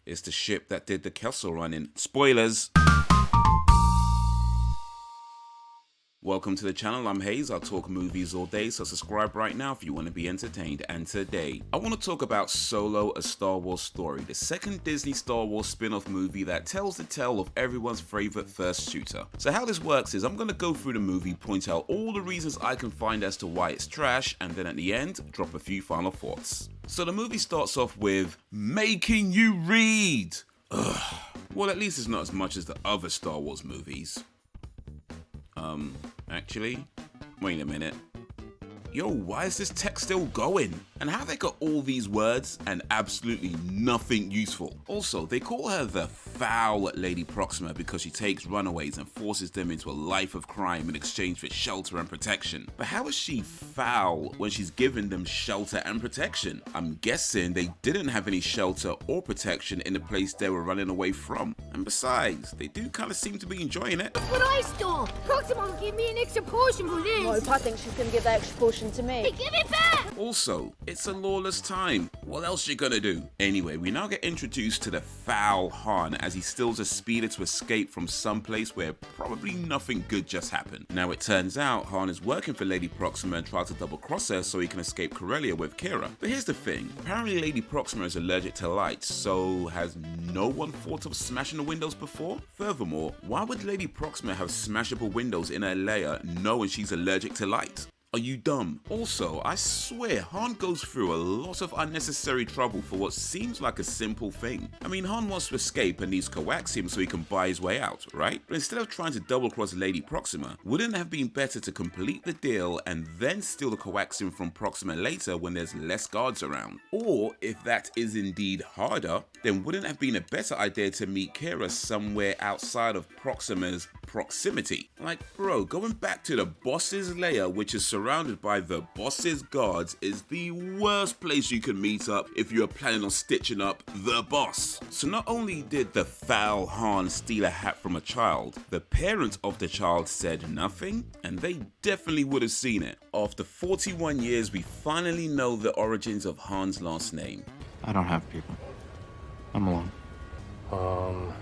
It's the ship that did the Kessel Run in. Spoilers! Welcome to the channel, I'm Hayes, I talk movies all day, so subscribe right now if you want to be entertained. And today, I want to talk about Solo, a Star Wars story, the second Disney Star Wars spin-off movie that tells the tale of everyone's favorite first shooter. So how this works is I'm going to go through the movie, point out all the reasons I can find as to why it's trash, and then at the end, drop a few final thoughts. So the movie starts off with making you read. Ugh. Well, at least it's not as much as the other Star Wars movies. Actually, wait a minute. Yo, why is this text still going? And how they got all these words and absolutely nothing useful? Also, they call her the foul Lady Proxima because she takes runaways and forces them into a life of crime in exchange for shelter and protection. But how is she foul when she's giving them shelter and protection? I'm guessing they didn't have any shelter or protection in the place they were running away from. And besides, they do kind of seem to be enjoying it. That's what I stole! Proxima will give me an extra portion for this! Nope, I think she's gonna give that extra portion to me. Hey, give it back! Also, it's a lawless time. What else you gonna do? Anyway, we now get introduced to the foul Han as he steals a speeder to escape from some place where probably nothing good just happened. Now it turns out Han is working for Lady Proxima and tries to double cross her so he can escape Corellia with qi'ra. But here's the thing, apparently Lady Proxima is allergic to light, so has no one thought of smashing the windows before? Furthermore, why would Lady Proxima have smashable windows in her lair knowing she's allergic to light? Are you dumb? Also, I swear, Han goes through a lot of unnecessary trouble for what seems like a simple thing. I mean, Han wants to escape and needs coax him so he can buy his way out, right? But instead of trying to double cross Lady Proxima, wouldn't it have been better to complete the deal and then steal the coaxium from Proxima later when there's less guards around? Or, if that is indeed harder, then wouldn't it have been a better idea to meet qi'ra somewhere outside of Proxima's proximity? Like, bro, going back to the boss's lair, which is surrounded by the boss's guards, is the worst place you can meet up if you're planning on stitching up the boss. So not only did the foul Han steal a hat from a child, the parents of the child said nothing, and they definitely would have seen it. After 41 years, we finally know the origins of Han's last name. I don't have people. I'm alone.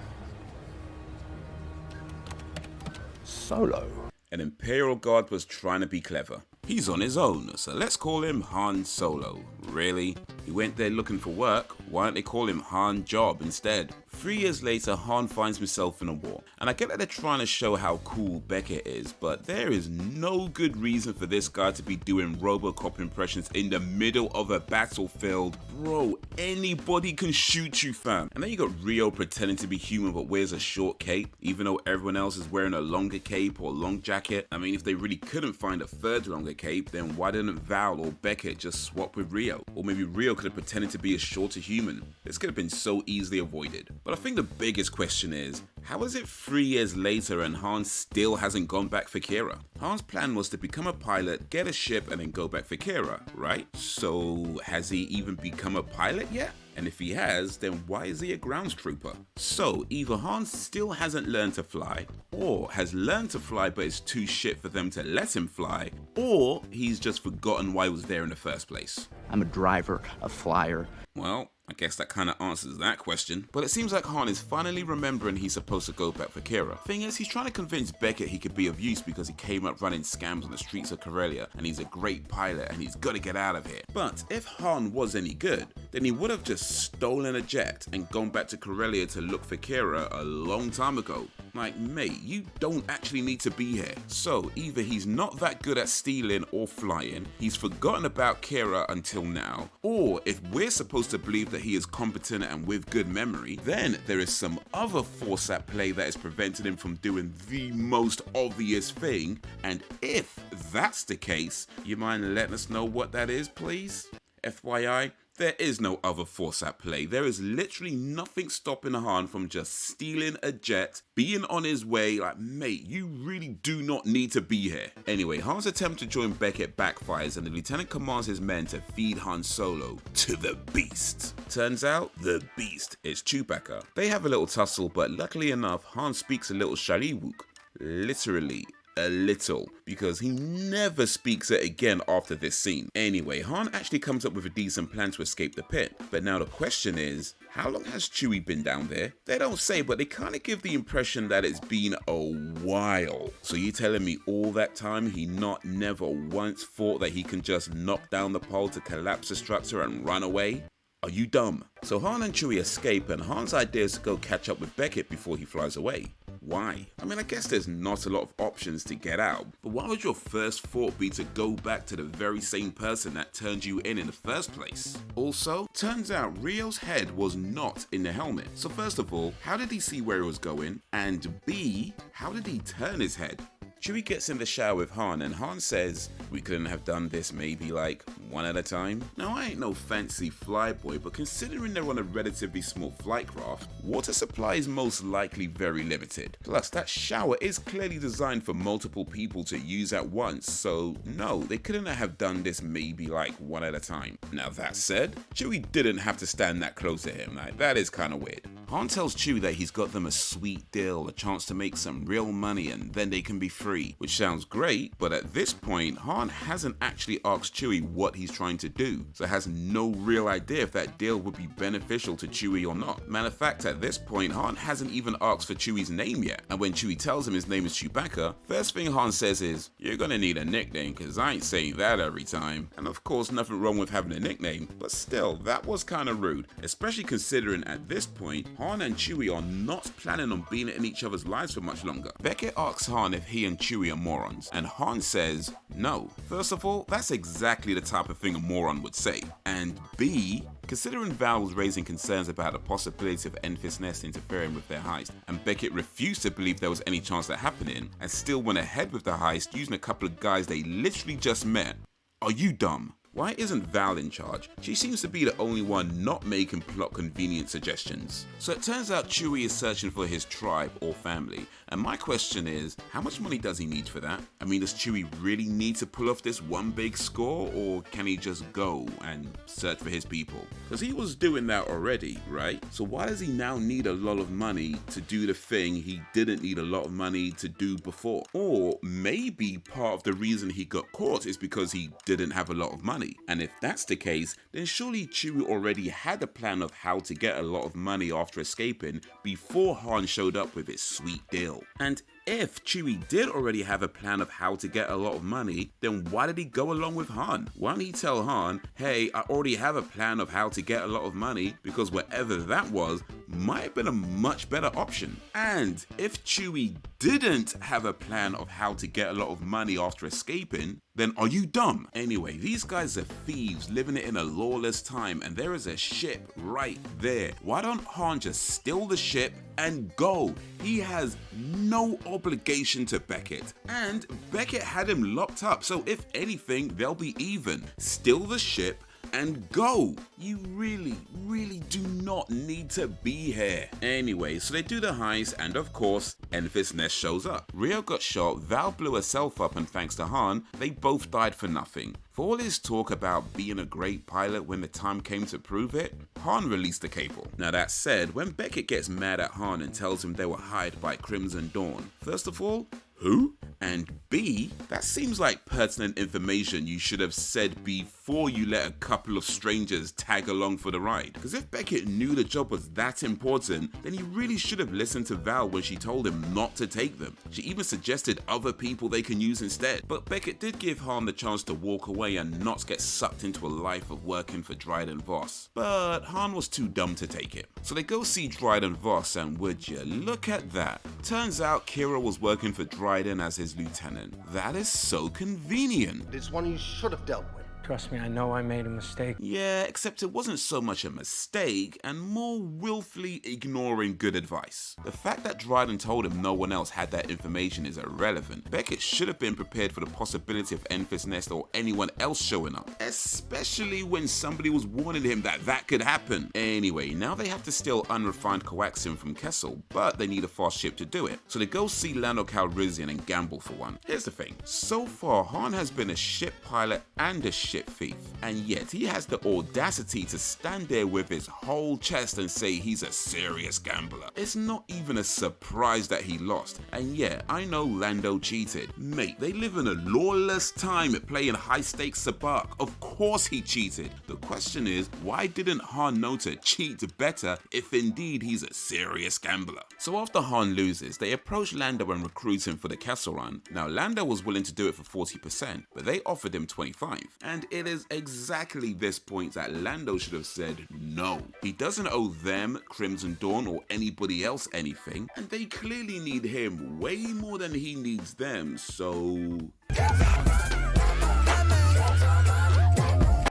Solo. An Imperial guard was trying to be clever. He's on his own, so let's call him Han Solo. Really? He went there looking for work, why don't they call him Han Job instead? 3 years later, Han finds himself in a war. And I get that they're trying to show how cool Beckett is, but there is no good reason for this guy to be doing Robocop impressions in the middle of a battlefield. Bro, anybody can shoot you, fam. And then you got Rio pretending to be human but wears a short cape, even though everyone else is wearing a longer cape or long jacket. I mean, if they really couldn't find a third longer cape, then why didn't Val or Beckett just swap with Rio? Or maybe Rio could have pretended to be a shorter human. This could have been so easily avoided. But I think the biggest question is, how is it 3 years later and Han still hasn't gone back for qi'ra? Han's plan was to become a pilot, get a ship, and then go back for qi'ra, right? So has he even become a pilot yet? And if he has, then why is he a grounds trooper? So either Han still hasn't learned to fly, or has learned to fly but is too shit for them to let him fly, or he's just forgotten why he was there in the first place. I'm a driver, a flyer. Well, I guess that kind of answers that question. But it seems like Han is finally remembering he's supposed to go back for qi'ra. Thing is, he's trying to convince Beckett he could be of use because he came up running scams on the streets of Corellia and he's a great pilot and he's got to get out of here. But if Han was any good, then he would have just stolen a jet and gone back to Corellia to look for qi'ra a long time ago. Like, mate, you don't actually need to be here. So either he's not that good at stealing or flying, he's forgotten about qi'ra until now, or if we're supposed to believe that he is competent and with good memory, then there is some other force at play that is preventing him from doing the most obvious thing. And if that's the case, you mind letting us know what that is, please? FYI, there is no other force at play. There is literally nothing stopping Han from just stealing a jet, being on his way. Like, mate, you really do not need to be here. Anyway, Han's attempt to join Beckett backfires and the lieutenant commands his men to feed Han Solo to the beast. Turns out, the beast is Chewbacca. They have a little tussle, but luckily enough, Han speaks a little Shaliwuk. Literally a little, because he never speaks it again after this scene. Anyway, Han actually comes up with a decent plan to escape the pit, but now the question is, how long has Chewie been down there? They don't say, but they kind of give the impression that it's been a while. So you telling me all that time he never once thought that he can just knock down the pole to collapse the structure and run away? Are you dumb? So Han and Chewie escape, and Han's idea is to go catch up with Beckett before he flies away. Why? I mean, I guess there's not a lot of options to get out, but why would your first thought be to go back to the very same person that turned you in the first place? Also, turns out Rio's head was not in the helmet. So first of all, how did he see where he was going? And B, how did he turn his head? Chewie gets in the shower with Han, and Han says, we couldn't have done this maybe like one at a time? Now I ain't no fancy flyboy, but considering they're on a relatively small flight craft, water supply is most likely very limited. Plus that shower is clearly designed for multiple people to use at once, so no, they couldn't have done this maybe like one at a time. Now that said, Chewie didn't have to stand that close to him, like that is kinda weird. Han tells Chewie that he's got them a sweet deal, a chance to make some real money, and then they can be free, which sounds great, but at this point, Han hasn't actually asked Chewie what he's trying to do, so has no real idea if that deal would be beneficial to Chewie or not. Matter of fact, at this point, Han hasn't even asked for Chewie's name yet, and when Chewie tells him his name is Chewbacca, first thing Han says is, you're gonna need a nickname, cause I ain't saying that every time. And of course, nothing wrong with having a nickname, but still, that was kinda rude, especially considering at this point, Han and Chewie are not planning on being in each other's lives for much longer. Beckett asks Han if he and Chewie are morons, and Han says no. First of all, that's exactly the type of thing a moron would say. And B, considering Val was raising concerns about the possibility of Enfys Nest interfering with their heist, and Beckett refused to believe there was any chance of that happening, and still went ahead with the heist using a couple of guys they literally just met, are you dumb? Why isn't Val in charge? She seems to be the only one not making plot convenient suggestions. So it turns out Chewie is searching for his tribe or family, and my question is, how much money does he need for that? I mean, does Chewie really need to pull off this one big score, or can he just go and search for his people? Because he was doing that already, right? So why does he now need a lot of money to do the thing he didn't need a lot of money to do before? Or maybe part of the reason he got caught is because he didn't have a lot of money. And if that's the case, then surely Chewie already had a plan of how to get a lot of money after escaping before Han showed up with his sweet deal. And if Chewie did already have a plan of how to get a lot of money, then why did he go along with Han? Why don't he tell Han, hey, I already have a plan of how to get a lot of money, because whatever that was might have been a much better option. And if Chewie didn't have a plan of how to get a lot of money after escaping, then are you dumb? Anyway, these guys are thieves living it in a lawless time, and there is a ship right there. Why don't Han just steal the ship and go? He has no obligation to Beckett, and Beckett had him locked up, so if anything, they'll be even. Steal the ship and go. You really do not need to be here. Anyway, so they do the heist, and of course, Enfys Nest shows up. Rio got shot, Val blew herself up, and thanks to Han, they both died for nothing. For all his talk about being a great pilot when the time came to prove it, Han released the cable. Now that said, when Beckett gets mad at Han and tells him they were hired by Crimson Dawn, first of all, who? And B, that seems like pertinent information you should have said before you let a couple of strangers tag along for the ride. Because if Beckett knew the job was that important, then he really should have listened to Val when she told him not to take them. She even suggested other people they can use instead. But Beckett did give Han the chance to walk away and not get sucked into a life of working for Dryden Voss. But Han was too dumb to take it. So they go see Dryden Voss, and would you look at that. Turns out qi'ra was working for Dryden as his lieutenant. That is so convenient. It's one you should have dealt with. Trust me, I know I made a mistake. Yeah, except it wasn't so much a mistake and more willfully ignoring good advice. The fact that Dryden told him no one else had that information is irrelevant. Beckett should have been prepared for the possibility of Enfys Nest or anyone else showing up, especially when somebody was warning him that that could happen. Anyway, now they have to steal unrefined coaxium from Kessel, but they need a fast ship to do it. So they go see Lando Calrissian and gamble for one. Here's the thing. So far, Han has been a ship pilot and a ship counterfeit thief. And yet he has the audacity to stand there with his whole chest and say he's a serious gambler. It's not even a surprise that he lost. And yeah, I know Lando cheated. Mate, they live in a lawless time playing high stakes sabacc. Of course he cheated. The question is, why didn't Han know to cheat better if indeed he's a serious gambler? So after Han loses, they approach Lando and recruit him for the castle run. Now Lando was willing to do it for 40%, but they offered him 25%. And it is exactly this point that Lando should have said no. He doesn't owe them, Crimson Dawn, or anybody else anything, and they clearly need him way more than he needs them, so...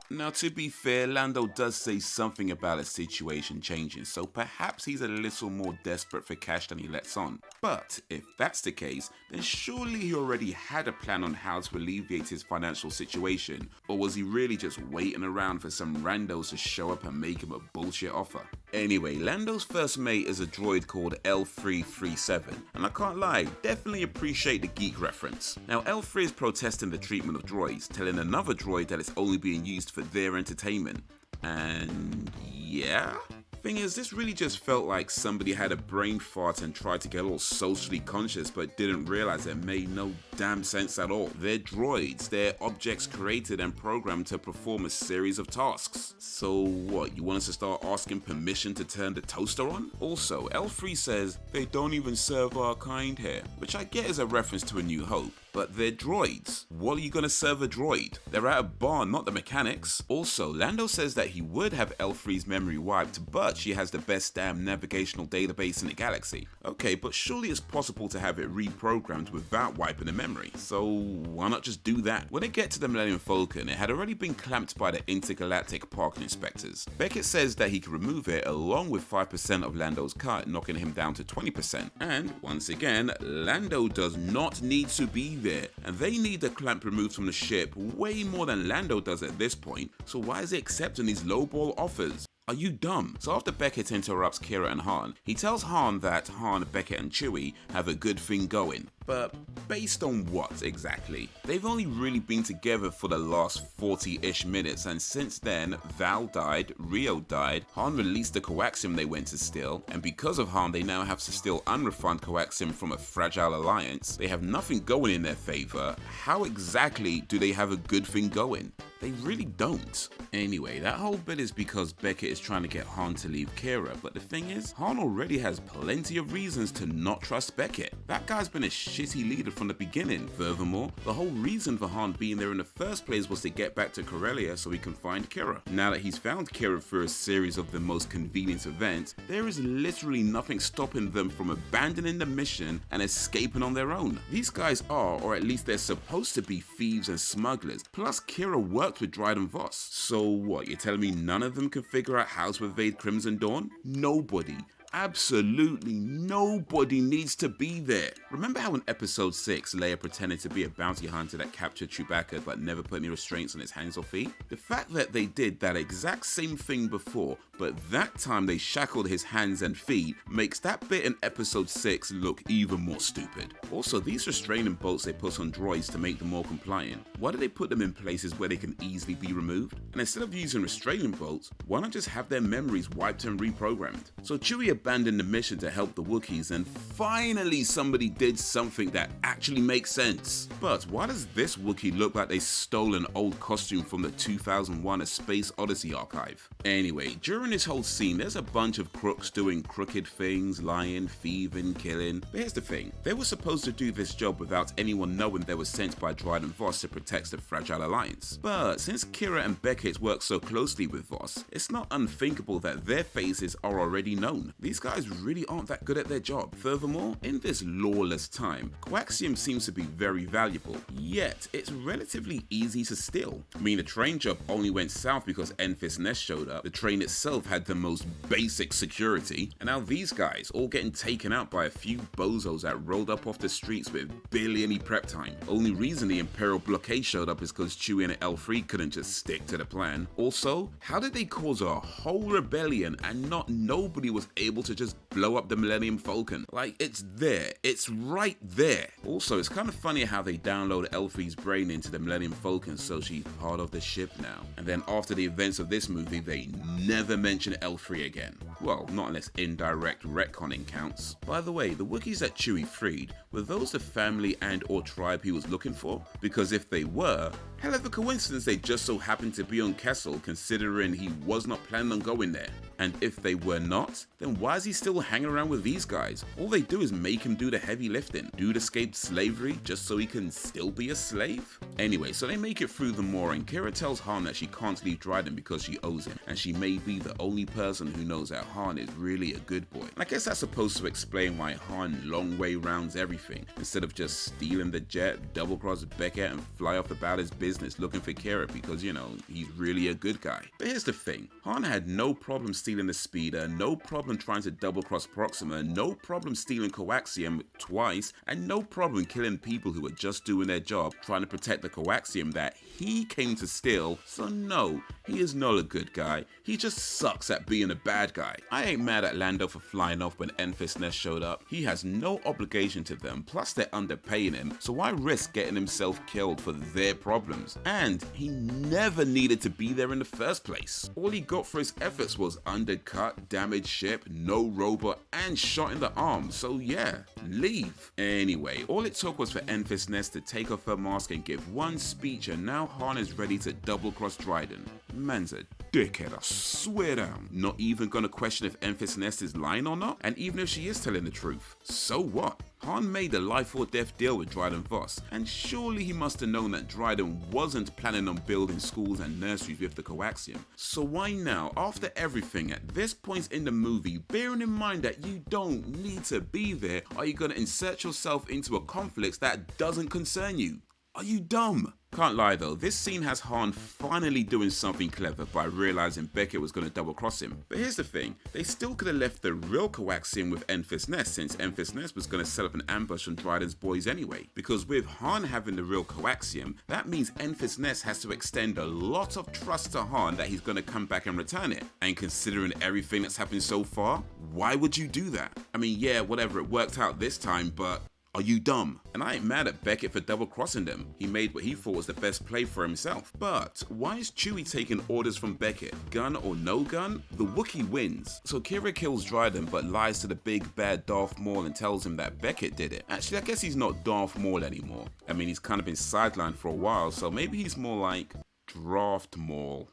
Now, to be fair, Lando does say something about a situation changing, so perhaps he's a little more desperate for cash than he lets on. But if that's the case, then surely he already had a plan on how to alleviate his financial situation, or was he really just waiting around for some randos to show up and make him a bullshit offer? Anyway, Lando's first mate is a droid called L337, and I can't lie, definitely appreciate the geek reference. Now, L3 is protesting the treatment of droids, telling another droid that it's only being used for their entertainment. And yeah? Thing is, this really just felt like somebody had a brain fart and tried to get all socially conscious but didn't realize it made no damn sense at all. They're droids, they're objects created and programmed to perform a series of tasks. So what, you want us to start asking permission to turn the toaster on? Also, L3 says they don't even serve our kind here, which I get is a reference to A New Hope. But they're droids. What are you gonna serve a droid? They're at a bar, not the mechanics. Also, Lando says that he would have L3's memory wiped, but she has the best damn navigational database in the galaxy. Okay, but surely it's possible to have it reprogrammed without wiping the memory. So why not just do that? When they get to the Millennium Falcon, it had already been clamped by the intergalactic parking inspectors. Beckett says that he can remove it along with 5% of Lando's cut, knocking him down to 20%. And once again, Lando does not need to be there, and they need the clamp removed from the ship way more than Lando does at this point, so why is he accepting these lowball offers? Are you dumb? So after Beckett interrupts Qi'ra and Han, he tells Han that Han, Beckett and Chewie have a good thing going. But based on what exactly? They've only really been together for the last 40-ish minutes, and since then, Val died, Rio died, Han released the coaxium they went to steal, and because of Han they now have to steal unrefined coaxium from a fragile alliance. They have nothing going in their favor. How exactly do they have a good thing going? They really don't. Anyway, that whole bit is because Beckett is trying to get Han to leave Qi'ra, but the thing is, Han already has plenty of reasons to not trust Beckett. That guy's been a shitty leader from the beginning. Furthermore, the whole reason for Han being there in the first place was to get back to Corellia so he can find Qi'ra. Now that he's found Qi'ra through a series of the most convenient events, there is literally nothing stopping them from abandoning the mission and escaping on their own. These guys are, or at least they're supposed to be, thieves and smugglers. Plus, Qi'ra worked with Dryden Voss. So what, you're telling me none of them can figure out how to evade Crimson Dawn? Nobody. Absolutely nobody needs to be there. Remember how in episode 6, Leia pretended to be a bounty hunter that captured Chewbacca but never put any restraints on his hands or feet? The fact that they did that exact same thing before, but that time they shackled his hands and feet, makes that bit in episode 6 look even more stupid. Also, these restraining bolts they put on droids to make them more compliant, why do they put them in places where they can easily be removed? And instead of using restraining bolts, why not just have their memories wiped and reprogrammed? So Chewie abandoned the mission to help the Wookiees, and finally somebody did something that actually makes sense. But why does this Wookiee look like they stole an old costume from the 2001 A Space Odyssey archive? Anyway, during this whole scene there's a bunch of crooks doing crooked things, lying, thieving, killing. But here's the thing, they were supposed to do this job without anyone knowing they were sent by Dryden Voss to protect the fragile alliance. But since Qi'ra and Beckett work so closely with Voss, it's not unthinkable that their faces are already known. These guys really aren't that good at their job. Furthermore, in this lawless time, coaxium seems to be very valuable, yet it's relatively easy to steal. I mean, the train job only went south because Enfys Nest showed up, the train itself had the most basic security, and now these guys all getting taken out by a few bozos that rolled up off the streets with barely any prep time. Only reason the Imperial blockade showed up is because Chewie and L3 couldn't just stick to the plan. Also, how did they cause a whole rebellion and not nobody was able able to just blow up the Millennium Falcon. Like, it's there. It's right there. Also, it's kind of funny how they download Elfie's brain into the Millennium Falcon so she's part of the ship now. And then after the events of this movie, they never mention Elfie again. Well, not unless indirect retconning counts. By the way, the Wookiees that Chewie freed, were those the family and or tribe he was looking for? Because if they were, hell of a coincidence they just so happened to be on Kessel, considering he was not planning on going there. And if they were not, then why is he still hanging around with these guys? All they do is make him do the heavy lifting. Dude escaped slavery just so he can still be a slave? Anyway, so they make it through the mooring. Qi'ra tells Han that she can't leave Dryden because she owes him, and she may be the only person who knows that Han is really a good boy. And I guess that's supposed to explain why Han long way rounds everything, instead of just stealing the jet, double cross Beckett and fly off about his business looking for Qi'ra because, you know, he's really a good guy. But here's the thing, Han had no problem stealing the speeder, no problem trying to double cross Proxima, no problem stealing coaxium twice, and no problem killing people who were just doing their job trying to protect the coaxium that he came to steal. So no, he is not a good guy, he just sucks at being a bad guy. I ain't mad at Lando for flying off when Enfys Nest showed up. He has no obligation to them, plus they're underpaying him, so why risk getting himself killed for their problems? And he never needed to be there in the first place. All he got for his efforts was undercut, damaged ship, no robot, and shot in the arm, so yeah, leave. Anyway, all it took was for Enfys Nest to take off her mask and give one speech, and now Han is ready to double cross Dryden. Man's a dickhead, I swear down. Not even gonna question if Enfys Nest is lying or not, and even if she is telling the truth, so what? Han made a life or death deal with Dryden Voss, and surely he must have known that Dryden wasn't planning on building schools and nurseries with the coaxium. So why now, after everything at this point in the movie, bearing in mind that you don't need to be there, are you gonna insert yourself into a conflict that doesn't concern you? Are you dumb? Can't lie though, this scene has Han finally doing something clever by realizing Beckett was going to double cross him. But here's the thing, they still could have left the real coaxium with Enfys Nest, since Enfys Nest was going to set up an ambush on Dryden's boys anyway. Because with Han having the real coaxium, that means Enfys Nest has to extend a lot of trust to Han that he's going to come back and return it. And considering everything that's happened so far, why would you do that? I mean, yeah, whatever, it worked out this time, but are you dumb? And I ain't mad at Beckett for double crossing them. He made what he thought was the best play for himself. But why is Chewie taking orders from Beckett? Gun or no gun? The Wookiee wins. So Qi'ra kills Dryden but lies to the big bad Darth Maul and tells him that Beckett did it. Actually, I guess he's not Darth Maul anymore. I mean, he's kind of been sidelined for a while, so maybe he's more like Draft Maul.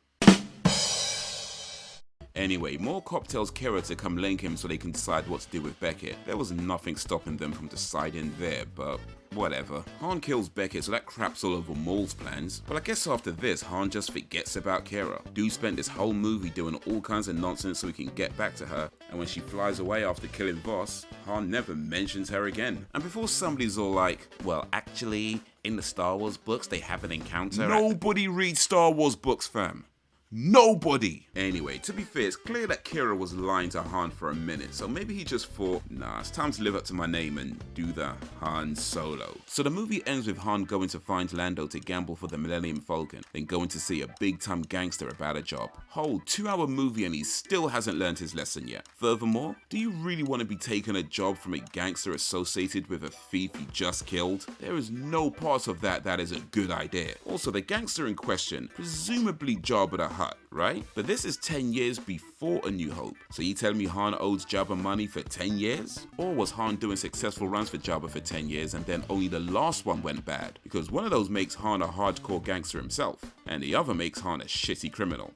Anyway, Maul Cop tells Qi'ra to come link him so they can decide what to do with Beckett. There was nothing stopping them from deciding there, but whatever. Han kills Beckett, so that craps all over Maul's plans. But I guess after this, Han just forgets about Qi'ra. Dude spent this whole movie doing all kinds of nonsense so he can get back to her, and when she flies away after killing Voss, Han never mentions her again. And before somebody's all like, well, actually, in the Star Wars books, they have an encounter. Nobody reads Star Wars books, fam. Nobody! Anyway, to be fair, it's clear that Qi'ra was lying to Han for a minute, so maybe he just thought, nah, it's time to live up to my name and do the Han Solo. So the movie ends with Han going to find Lando to gamble for the Millennium Falcon, then going to see a big-time gangster about a job. Whole 2-hour movie and he still hasn't learned his lesson yet. Furthermore, do you really want to be taking a job from a gangster associated with a thief you just killed? There is no part of that is a good idea. Also, the gangster in question, presumably Jabba the Hutt, right? But this is 10 years before A New Hope. So you telling me Han owes Jabba money for 10 years? Or was Han doing successful runs for Jabba for 10 years and then only the last one went bad? Because one of those makes Han a hardcore gangster himself, and the other makes Han a shitty criminal.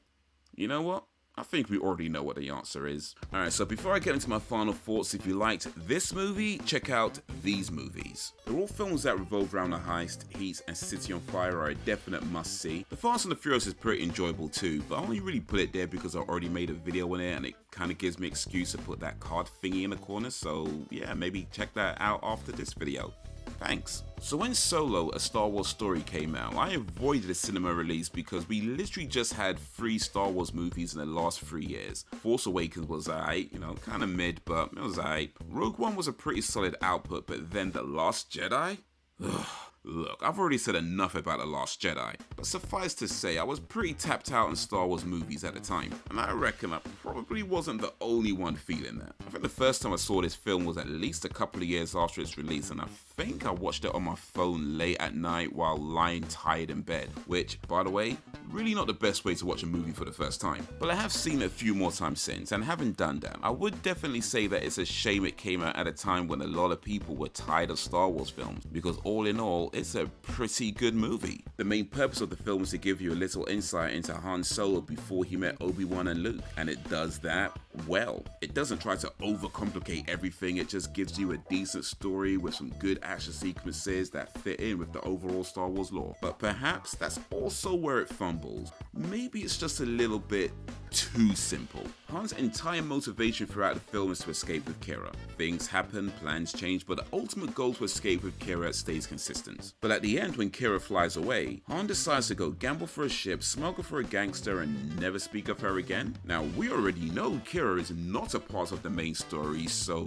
You know what? I think we already know what the answer is. Alright, so before I get into my final thoughts, if you liked this movie, check out these movies. They're all films that revolve around a heist. Heat and City on Fire are a definite must-see. The Fast and the Furious is pretty enjoyable too, but I only really put it there because I already made a video on it and it kind of gives me an excuse to put that card thingy in the corner, so yeah, maybe check that out after this video. Thanks. So when Solo, A Star Wars Story came out, I avoided a cinema release because we literally just had 3 Star Wars movies in the last 3 years. Force Awakens was alright, you know, kind of mid, but it was alright. Rogue One was a pretty solid output, but then The Last Jedi? Ugh. Look, I've already said enough about The Last Jedi, but suffice to say I was pretty tapped out on Star Wars movies at the time, and I reckon I probably wasn't the only one feeling that. I think the first time I saw this film was at least a couple of years after its release, and I think I watched it on my phone late at night while lying tired in bed, which, by the way, really not the best way to watch a movie for the first time. But I have seen it a few more times since, and having done that, I would definitely say that it's a shame it came out at a time when a lot of people were tired of Star Wars films, because all in all, it's a pretty good movie. The main purpose of the film is to give you a little insight into Han Solo before he met Obi-Wan and Luke, and it does that well. It doesn't try to overcomplicate everything, it just gives you a decent story with some good action sequences that fit in with the overall Star Wars lore. But perhaps that's also where it fumbles. Maybe it's just a little bit too simple. Han's entire motivation throughout the film is to escape with Qi'ra. Things happen, plans change, but the ultimate goal to escape with Qi'ra stays consistent. But at the end, when Qi'ra flies away, Han decides to go gamble for a ship, smuggle for a gangster, and never speak of her again. Now, we already know Qi'ra is not a part of the main story, so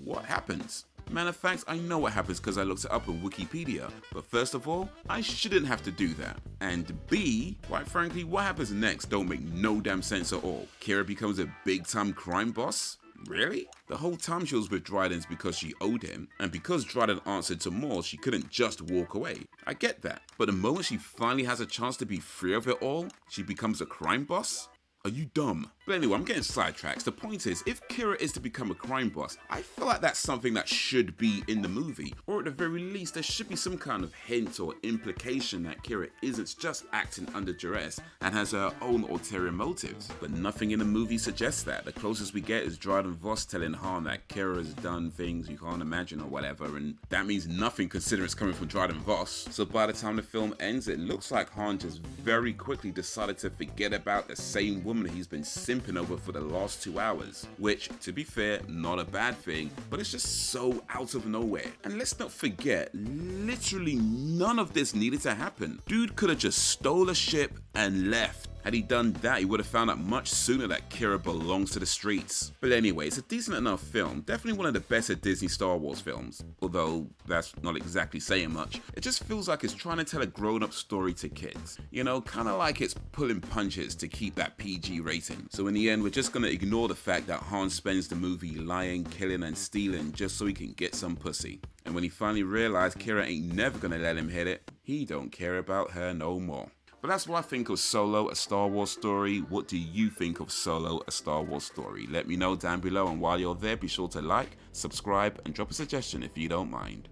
what happens? Matter of fact, I know what happens because I looked it up on Wikipedia. But first of all, I shouldn't have to do that. And B, quite frankly, what happens next don't make no damn sense at all. Qi'ra becomes a big-time crime boss? Really? The whole time she was with Dryden's because she owed him, and because Dryden answered to Maul, she couldn't just walk away. I get that. But the moment she finally has a chance to be free of it all, she becomes a crime boss? Are you dumb? But anyway, I'm getting sidetracked. The point is, if Qi'ra is to become a crime boss, I feel like that's something that should be in the movie. Or at the very least, there should be some kind of hint or implication that Qi'ra isn't just acting under duress and has her own ulterior motives. But nothing in the movie suggests that. The closest we get is Dryden Voss telling Han that Qi'ra has done things you can't imagine or whatever, and that means nothing considering it's coming from Dryden Voss. So by the time the film ends, it looks like Han just very quickly decided to forget about the same woman he's been simping over for the last 2 hours, which, to be fair, not a bad thing, but it's just so out of nowhere. And let's not forget, literally none of this needed to happen. Dude could have just stole a ship and left. Had he done that, he would have found out much sooner that Qi'ra belongs to the streets. But anyway, it's a decent enough film, definitely one of the better Disney Star Wars films. Although, that's not exactly saying much. It just feels like it's trying to tell a grown-up story to kids. You know, kinda like it's pulling punches to keep that PG rating. So in the end, we're just gonna ignore the fact that Han spends the movie lying, killing, and stealing just so he can get some pussy. And when he finally realized Qi'ra ain't never gonna let him hit it, he don't care about her no more. But that's what I think of Solo, a Star Wars story. What do you think of Solo, a Star Wars story? Let me know down below, and while you're there, be sure to like, subscribe, and drop a suggestion if you don't mind.